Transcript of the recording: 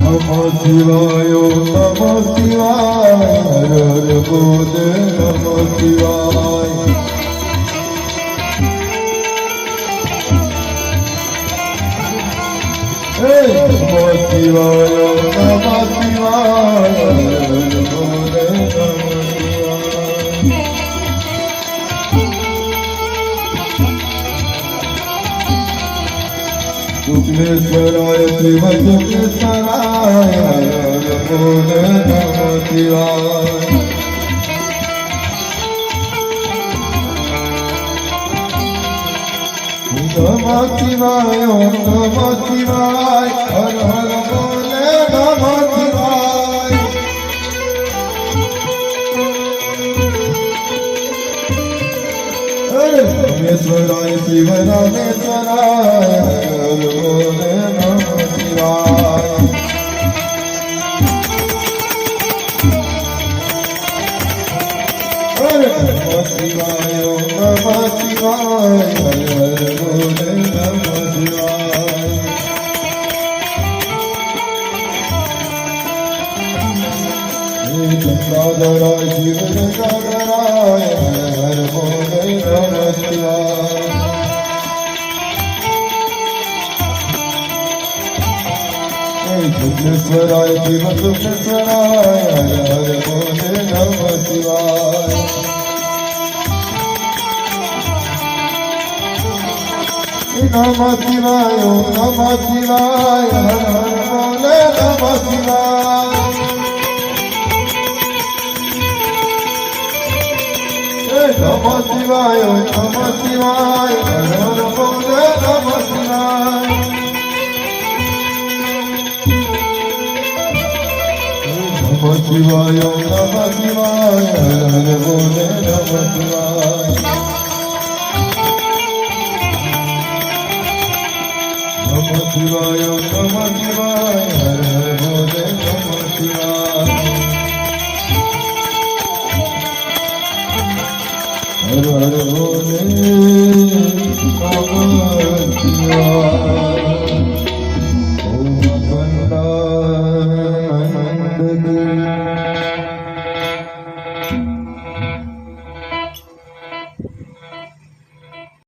શિવાય નમઃ શિવાય હર હર બોલ નમઃ શિવાય નમઃ શિવાય નમઃ શિવાય હર હર બોલ નમઃ શિવાય શુક્લેશ્વરાય શિવ શુક્લેશ્વરાય હર હર બોલ નમઃ શિવાય નમઃ શિવાય નમઃ શિવાય હર હર બોલ નમઃ શિવાય રામેશ્વરાય શિવ રામેશ્વરાય હર હર બોલ નમઃ શિવાય નમઃ શિવાય નમઃ શિવાય હર હર બોલ નમઃ શિવાય ગંગાધરાય શિવ ગંગાધરાય હર હર બોલ નમઃ શિવાય શુક્લેશ્વરાય શિવ શુક્લેશ્વરાય હર હર બોલ નમઃ શિવાય નમઃ શિવાય નમઃ શિવાય હર હર બોલ નમઃ શિવાય નમઃ શિવાય નમઃ શિવાય હર હર બોલ નમઃ શિવાય નમઃ શિવાય નમઃ શિવાય હર હર બોલ નમઃ શિવાય નમઃ શિવાય નમઃ શિવાય હર હર બોલ નમઃ શિવાય હર હર બોલ નમઃ શિવાય